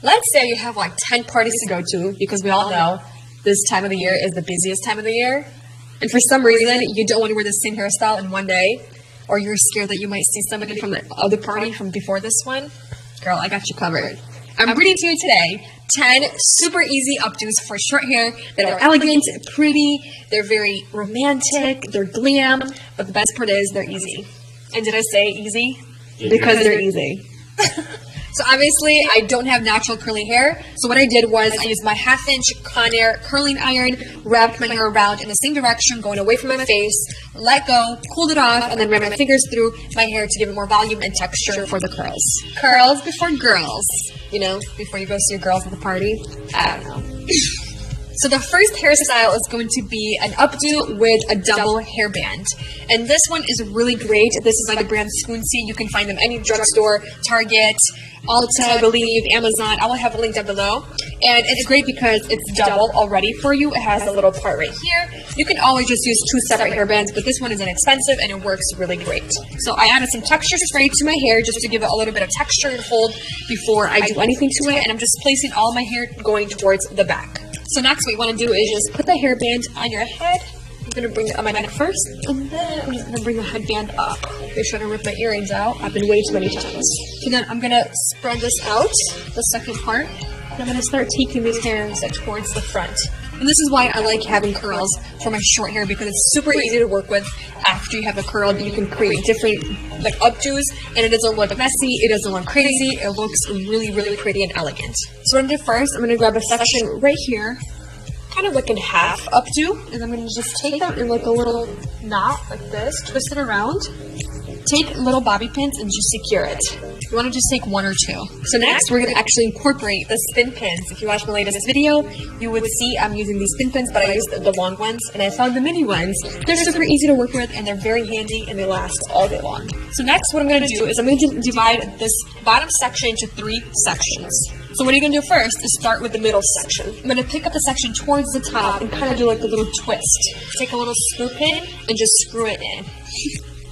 let's say you have like 10 parties to go to, because we all know this time of the year is the busiest time of the year. And for some reason, you don't want to wear the same hairstyle in one day, or you're scared that you might see somebody from the other party from before this one. Girl, I got you covered. I'm bringing to you today 10 super easy updos for short hair that are elegant, pretty, they're very romantic, they're glam, but the best part is they're easy. And did I say easy? Because they're easy. So obviously, I don't have natural curly hair, so what I did was I used my 1/2-inch Conair curling iron, wrapped my hair around in the same direction, going away from my face, let go, cooled it off, and then ran my fingers through my hair to give it more volume and texture for the curls. Curls before girls. You know, before you go see your girls at the party. I don't know. So the first hairstyle is going to be an updo with a double hairband. And this one is really great. This is by the brand Spoonsy. You can find them any drugstore, Target, Ulta, I believe, Amazon. I will have a link down below. And it's great because it's double already for you. It has a little part right here. You can always just use 2 separate hairbands, but this one is inexpensive and it works really great. So I added some texture spray to my hair just to give it a little bit of texture and hold before I do anything to it. And I'm just placing all my hair going towards the back. So next what you want to do is just put the hairband on your head. I'm going to bring it on my neck first, and then I'm just going to bring the headband up. Make sure to rip my earrings out. I've been way too many times. So then I'm going to spread this out, the second part, and I'm going to start taking these hairs towards the front. And this is why I like having curls for my short hair, because it's super easy to work with. After you have a curl, you can create different like updos, and it doesn't look messy, it doesn't look crazy, it looks really, really pretty and elegant. So what I'm going to do first, I'm going to grab a section right here, kind of like in half updo, and I'm going to just take them in like a little knot like this, twist it around, take little bobby pins and just secure it. You want to just take 1 or 2. So next we're going to actually incorporate the spin pins. If you watched my latest video, you would see I'm using these spin pins, but I used the long ones and I found the mini ones. They're super easy to work with and they're very handy and they last all day long. So next what I'm going to do is I'm going to divide this bottom section into 3 sections. So what you're going to do first is start with the middle section. I'm going to pick up the section towards the top and kind of do like a little twist. Take a little screw pin and just screw it in.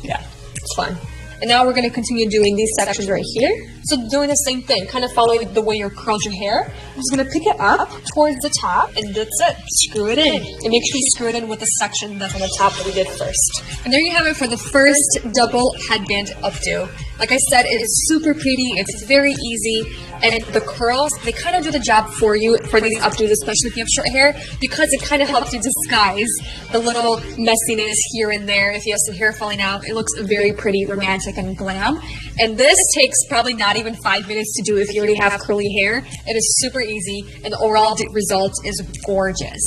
Yeah, it's fun. And now we're going to continue doing these sections right here. So doing the same thing, kind of following the way you curled your hair. I'm just going to pick it up towards the top, and that's it. Screw it in. And make sure you screw it in with the section that's on the top that we did first. And there you have it for the first double headband updo. Like I said, it is super pretty, it's very easy, and the curls, they kind of do the job for you for these updos, especially if you have short hair, because it kind of helps you disguise the little messiness here and there. If you have some hair falling out, it looks very pretty, romantic, and glam. And this takes probably not even 5 minutes to do if you already have curly hair. It is super easy, and the overall result is gorgeous.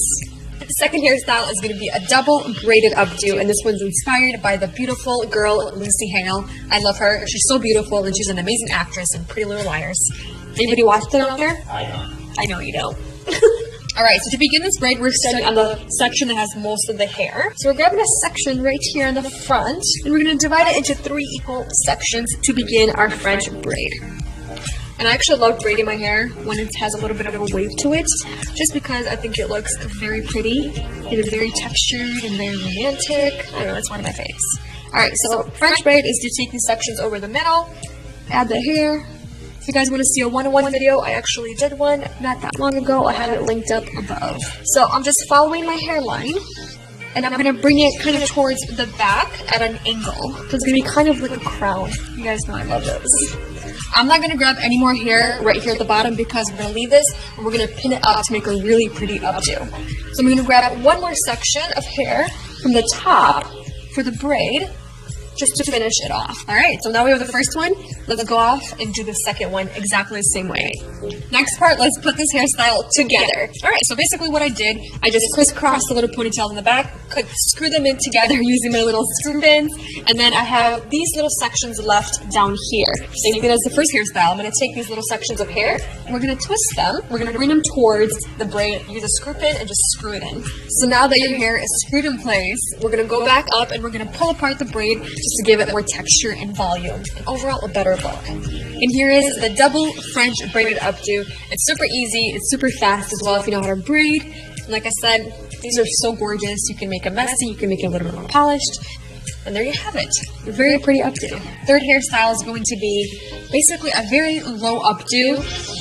The second hairstyle is going to be a double braided updo, and this one's inspired by the beautiful girl Lucy Hale. I love her. She's so beautiful, and she's an amazing actress in Pretty Little Liars. Anybody watched it out there? I don't. I know you don't. Alright, so to begin this braid, we're starting on the section that has most of the hair. So we're grabbing a section right here in the front, and we're going to divide it into 3 equal sections to begin our French braid. And I actually love braiding my hair when it has a little bit of a wave to it, just because I think it looks very pretty. It is very textured and very romantic. I don't know, it's one of my faves. Alright, so French braid is to take these sections over the middle, add the hair. If you guys want to see a one-on-one video, I actually did one not that long ago. I have it linked up above. So I'm just following my hairline, and I'm going to bring it kind of towards the back at an angle. So it's going to be kind of like a crown. You guys know I love those. I'm not going to grab any more hair right here at the bottom because we're going to leave this and we're going to pin it up to make a really pretty updo. So I'm going to grab one more section of hair from the top for the braid, just to finish it off. Alright, so now we have the first one. Let's go off and do the second one exactly the same way. Next part, let's put this hairstyle together. Alright, so basically what I did, I just crisscrossed the little ponytails in the back, could screw them in together using my little screw pins, and then I have these little sections left down here. Same thing as the first hairstyle. I'm going to take these little sections of hair, and we're going to twist them. We're going to bring them towards the braid, use a screw pin, and just screw it in. So now that your hair is screwed in place, we're going to go back up, and we're going to pull apart the braid just to give it more texture and volume, and overall a better look. And here is the double French braided updo. It's super easy, it's super fast as well if you know how to braid. And like I said, these are so gorgeous. You can make it messy, you can make it a little bit more polished, and there you have it. A very pretty updo. Third hairstyle is going to be basically a very low updo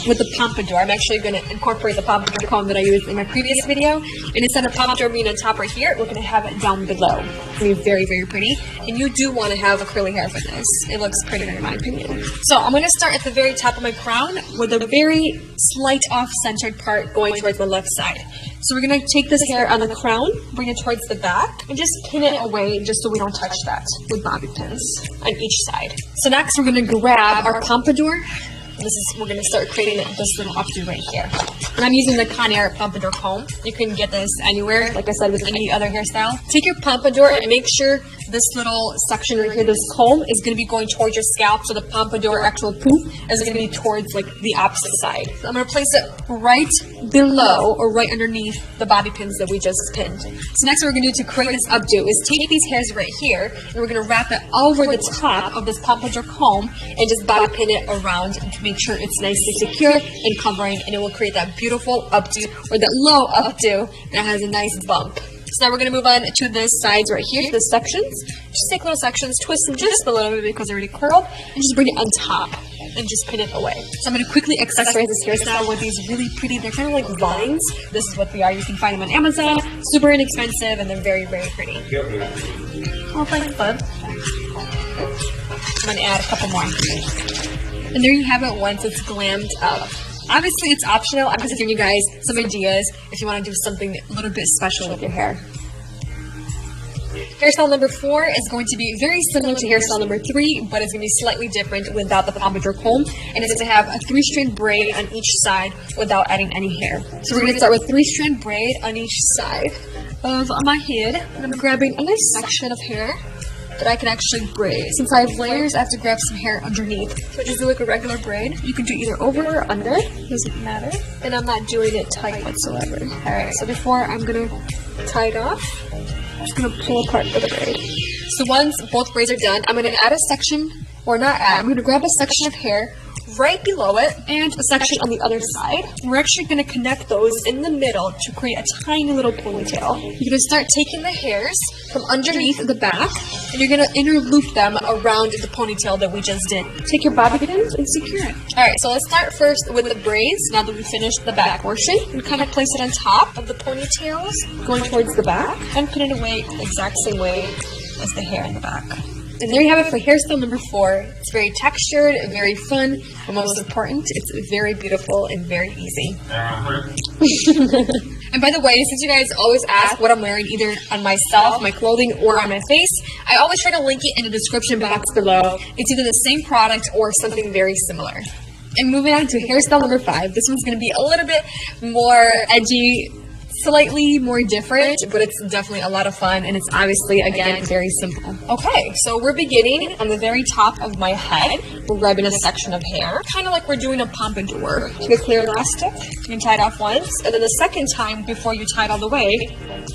with the pompadour. I'm actually going to incorporate the pompadour comb that I used in my previous video. And instead of pompadour being on top right here, we're going to have it down below. It's going to be very, very pretty. And you do want to have a curly hair for this. It looks prettier in my opinion. So I'm going to start at the very top of my crown with a very slight off-centered part going towards the left side. So we're going to take this hair on the crown, bring it towards the back, and just pin it away just so we don't touch that with bobby pins on each side. So next we're going to grab our pompadour. We're going to start creating this little updo right here. And I'm using the Conair pompadour comb. You can get this anywhere, like I said, with any other hairstyle. Take your pompadour and make sure this little section right here, this comb, is going to be going towards your scalp, so the pompadour actual poof is going to be towards like the opposite side. So I'm going to place it right below or right underneath the bobby pins that we just pinned. So next what we're going to do to create this updo is take these hairs right here and we're going to wrap it over the top of this pompadour comb and just bobby pin it around to make sure it's nice and secure and covering, and it will create that beautiful updo or that low updo that has a nice bump. So now we're going to move on to the sides right here, the sections. Just take little sections, twist them just a little bit because they're already curled, and just bring it on top and just pin it away. So I'm going to quickly accessorize this hairstyle with these really pretty, they're kind of like vines. This is what they are. You can find them on Amazon. Super inexpensive, and they're very, very pretty. Oh, thanks, bud. I'm going to add a couple more. And there you have it once it's glammed up. Obviously, it's optional. I'm just giving you guys some ideas if you want to do something a little bit special with your hair. Hairstyle number 4 is going to be very similar to hairstyle number 3, but it's going to be slightly different without the pompadour comb. And it's going to have a 3-strand braid on each side without adding any hair. So we're going to start with 3-strand braid on each side of my head. And I'm grabbing a nice section of hair that I can actually braid. Since I have layers, I have to grab some hair underneath. So just do like a regular braid. You can do either over or under, doesn't matter. And I'm not doing it tight whatsoever. Alright, so before I'm gonna tie it off, I'm just gonna pull apart the braid. So once both braids are done, I'm gonna add a section, or not add, I'm gonna grab a section of hair right below it and a section on the other side. We're actually going to connect those in the middle to create a tiny little ponytail. You're going to start taking the hairs from underneath the back and you're going to interloop them around the ponytail that we just did. Take your bobby pins and secure it. Alright, so let's start first with the braids now that we finished the back portion. And kind of place it on top of the ponytails going towards the back and put it away the exact same way as the hair in the back. And there you have it for hairstyle number 4. It's very textured, very fun, but most important, it's very beautiful and very easy. And by the way, since you guys always ask what I'm wearing either on myself, my clothing, or on my face, I always try to link it in the description box below. It's either the same product or something very similar. And moving on to hairstyle number 5, this one's going to be a little bit more edgy, slightly more different, but it's definitely a lot of fun, and it's obviously, again, very simple. Okay, so we're beginning on the very top of my head. We're grabbing a section of hair, kind of like we're doing a pompadour. Take a clear elastic, you can tie it off once, and then the second time, before you tie it all the way,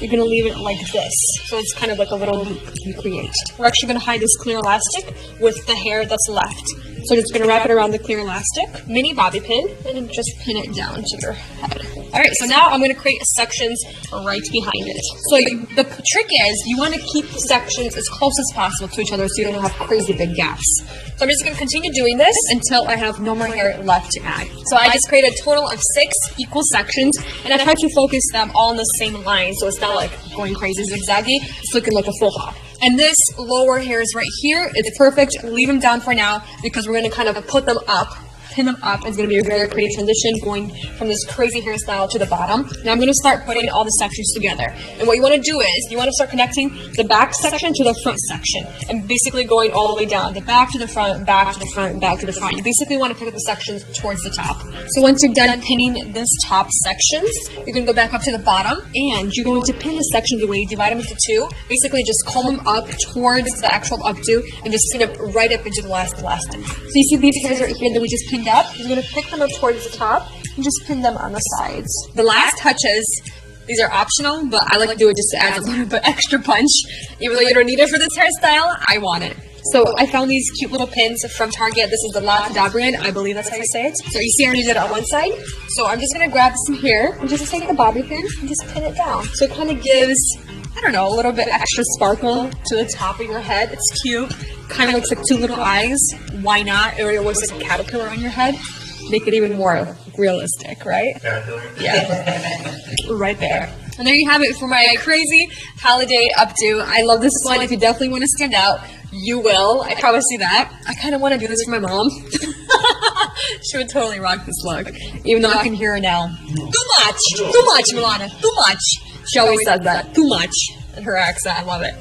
you're going to leave it like this. So it's kind of like a little loop you create. We're actually going to hide this clear elastic with the hair that's left. So just going to wrap it around the clear elastic, mini bobby pin, and then just pin it down to your head. Alright, so now I'm going to create sections right behind it. So the trick is you want to keep the sections as close as possible to each other so you don't have crazy big gaps. So I'm just going to continue doing this until I have no more hair left to add. So I just created a total of 6 equal sections, and I tried to focus them all in the same line so it's not like going crazy zigzaggy. It's looking like a full hop. And this lower hairs right here, it's perfect. Leave them down for now because we're going to kind of put them up. Pin them up. It's going to be a very pretty transition going from this crazy hairstyle to the bottom. Now I'm going to start putting all the sections together. And what you want to do is you want to start connecting the back section to the front section and basically going all the way down. The back to the front, back to the front, back to the front. You basically want to pick up the sections towards the top. So once you're done pinning this top sections, you're going to go back up to the bottom and you're going to pin the sections the way you divide them into 2. Basically just comb them up towards the actual updo and just pin them right up into the last elastic. So you see these hairs right here that we just pinned up. You're going to pick them up towards the top and just pin them on the sides. The last touches, these are optional, but I like to do it just to add a little bit extra punch. Even though you don't need it for this hairstyle, I want it. So I found these cute little pins from Target. This is the La Tada brand. I believe that's how you say it. So you see I already did it on one side. So I'm just going to grab some hair and just take the bobby pin and just pin it down. So it kind of gives I don't know, a little bit extra sparkle to the top of your head. It's cute. Kind of looks like two little eyes. Why not? It looks like a caterpillar on your head. Make it even more realistic, right? Yeah. Right there. And there you have it for my crazy holiday updo. I love this one. If you definitely want to stand out, you will. I promise you that. I kind of want to do this for my mom. She would totally rock this look. Even though I can hear her now. Too much, Milana. Too much. She always says that. Too much. In her accent. I love it.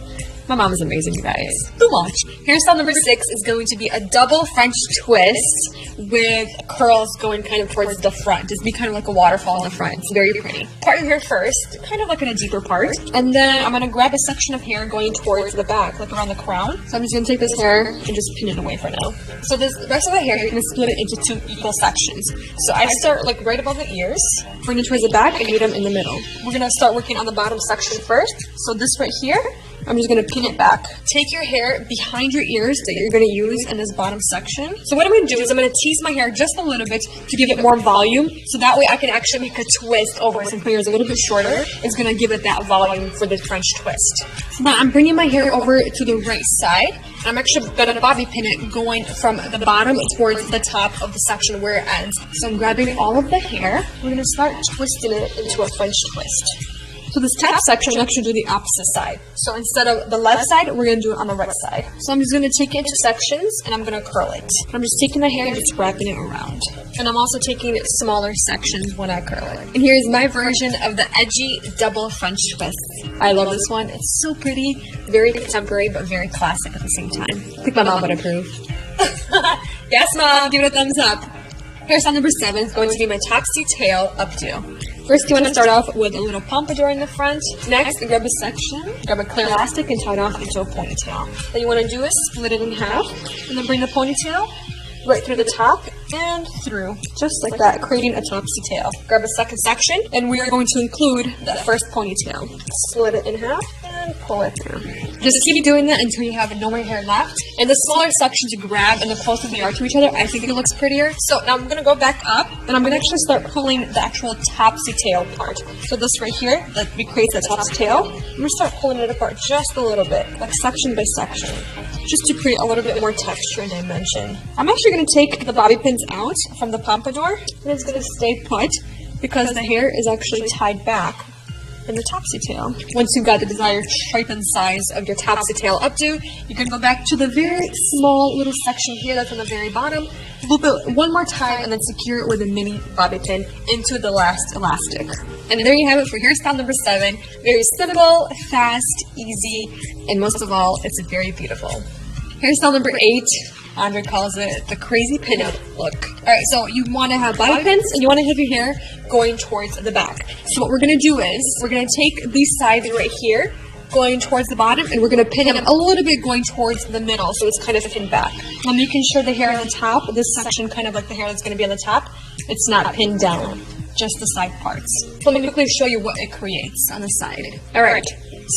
My mom is amazing, you guys. Too much. Hairstyle number 6 is going to be a double French twist with curls going kind of towards the front. Just be kind of like a waterfall in the front. It's very pretty. Part your hair first, kind of like in a deeper part. And then I'm going to grab a section of hair going towards the back, like around the crown. So I'm just going to take this hair and just pin it away for now. So this rest of the hair, you're going to split it into 2 equal sections. So I start like right above the ears, bring it towards the back, and meet them in the middle. We're going to start working on the bottom section first. So this right here, I'm just going to pin it back. Take your hair behind your ears that you're going to use in this bottom section. So what I'm going to do is I'm going to tease my hair just a little bit to give it more volume. So that way I can actually make a twist over. Since my hair is a little bit shorter, it's going to give it that volume for the French twist. So now I'm bringing my hair over to the right side. I'm actually going to bobby pin it going from the bottom towards the top of the section where it ends. So I'm grabbing all of the hair. We're going to start twisting it into a French twist. So this top section, I'm actually do the opposite side. So instead of the left side, we're going to do it on the right side. So I'm just going to take it into sections, and I'm going to curl it. I'm just taking the hair and just wrapping it around. And I'm also taking smaller sections when I curl it. And here's my version of the edgy double French twist. I love this one. It's so pretty, very contemporary, but very classic at the same time. I think my mom would approve. Yes, Mom, give it a thumbs up. Hairstyle number 7 is going to be my Toxie tail updo. First, you want to start off with a little pompadour in the front. Next, grab a section, grab a clear elastic, and tie it off into a ponytail. Then you want to do is split it in half, and then bring the ponytail right through the top and through, just like that, creating a Toxie tail. Grab a second section, and we are going to include that first ponytail. Split it in half and pull it through. Just keep doing that until you have no more hair left. And the smaller sections you grab and the closer they are to each other, I think it looks prettier. So now I'm going to go back up, and I'm going to actually start pulling the actual Toxie tail part. So this right here, that creates the Toxie tail, I'm going to start pulling it apart just a little bit, like section by section, just to create a little bit more texture and dimension. I'm actually going to take the bobby pins out from the pompadour, and it's going to stay put because the hair is actually tied back in the Toxie tail. Once you've got the desired shape and size of your Toxie tail updo, you can go back to the very small little section here that's on the very bottom, loop it one more time, and then secure it with a mini bobby pin into the last elastic. And there you have it for hairstyle number 7. Very simple, fast, easy, and most of all, it's very beautiful. Hairstyle number 8, Andre calls it the crazy pinup look. Alright, so you want to have bobby pins and you want to have your hair going towards the back. So what we're going to do is, we're going to take these sides right here, going towards the bottom, and we're going to pin it a little bit going towards the middle, so it's kind of pinned back. I'm making sure the hair on the top, this section kind of like the hair that's going to be on the top, it's not pinned down, just the side parts. So let me quickly show you what it creates on the side. Alright,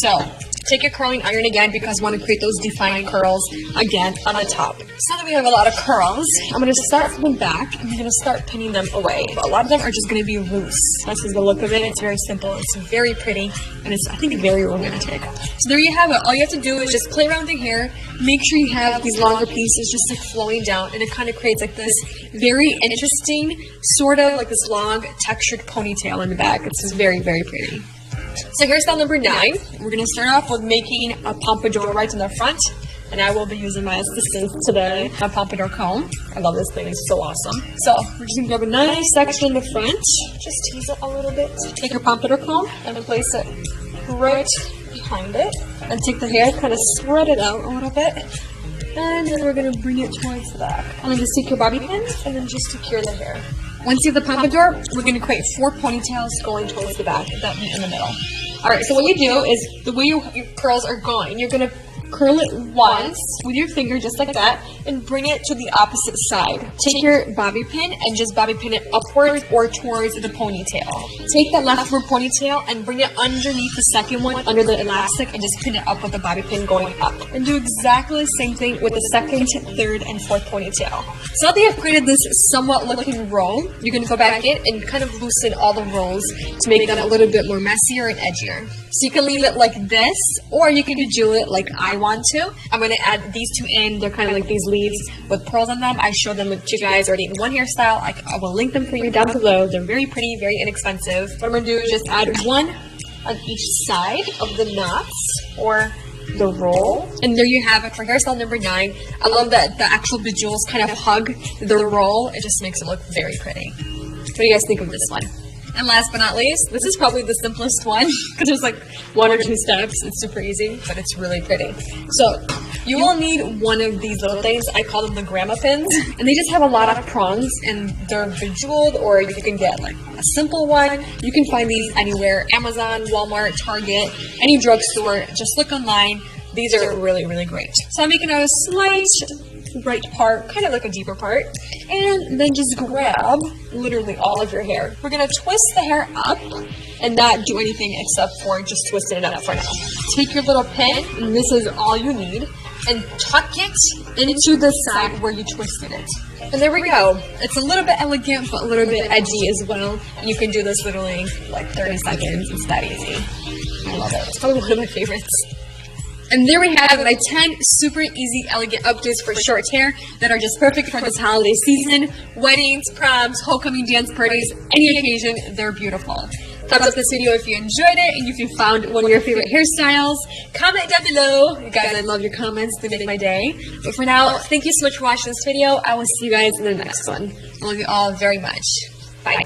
so take your curling iron again because I want to create those defined curls again on the top. So now that we have a lot of curls, I'm going to start from the back and I'm going to start pinning them away. But a lot of them are just going to be loose. This is the look of it. It's very simple. It's very pretty. And it's, I think, very romantic. So there you have it. All you have to do is just play around with the hair. Make sure you have these longer pieces just like flowing down. And it kind of creates like this very interesting, sort of like this long textured ponytail in the back. It's just very, very pretty. So hairstyle number 9, we're going to start off with making a pompadour right in the front, and I will be using my assistant today, a pompadour comb. I love this thing, it's so awesome. So we're just going to grab a nice section in the front, just tease it a little bit. Take your pompadour comb and place it right behind it, and take the hair, kind of spread it out a little bit, and then we're going to bring it towards the back. And then just take your bobby pins, and then just secure the hair. Once you have the pompadour, we're going to create 4 ponytails going towards the back that meet in the middle. Alright, so what you do is, the way your curls are going, you're going to curl it once with your finger just like that and bring it to the opposite side. Take your bobby pin and just bobby pin it upwards or towards the ponytail. Take that leftward ponytail and bring it underneath the second one under the elastic and just pin it up with the bobby pin going up. And do exactly the same thing with the second, third, and fourth ponytail. So now that you've created this somewhat looking roll, you can go back in and kind of loosen all the rolls to make them a little bit more messier and edgier. So you can leave it like this, or you can do it like I want to. I'm going to add these two in. They're kind of like these leaves with pearls on them. I showed them to you guys already in one hairstyle. I will link them for you down below. They're very pretty, very inexpensive. What I'm going to do is just add one on each side of the knots or the roll. And there you have it for hairstyle number 9. I love that the actual bejewels kind of hug the roll. It just makes it look very pretty. What do you guys think of this one? And last but not least, this is probably the simplest one because there's like 1 or 2 steps. It's super easy, but it's really pretty. So you will need one of these little things. I call them the grandma pins, and they just have a lot of prongs, and they're bejeweled, or you can get like a simple one. You can find these anywhere: Amazon, Walmart, Target, any drugstore. Just look online. These are really, really great. So I'm making a slight right part, kind of like a deeper part, and then just grab literally all of your hair. We're gonna twist the hair up and not do anything except for just twisting it up for now. Take your little pin, and this is all you need, and tuck it into the side where you twisted it. And there we go. It's a little bit elegant, but a little bit edgy as well. You can do this literally like 30 seconds. It's that easy. I love it. It's probably one of my favorites. And there we have my 10 super easy, elegant updos for short hair that are just perfect for this holiday season. Weddings, proms, homecoming dance parties, any occasion, they're beautiful. Thumbs up this video if you enjoyed it and if you found one of your favorite hairstyles. Comment down below. You guys, I love your comments. They make my day. But for now, thank you so much for watching this video. I will see you guys in the next one. I love you all very much. Bye.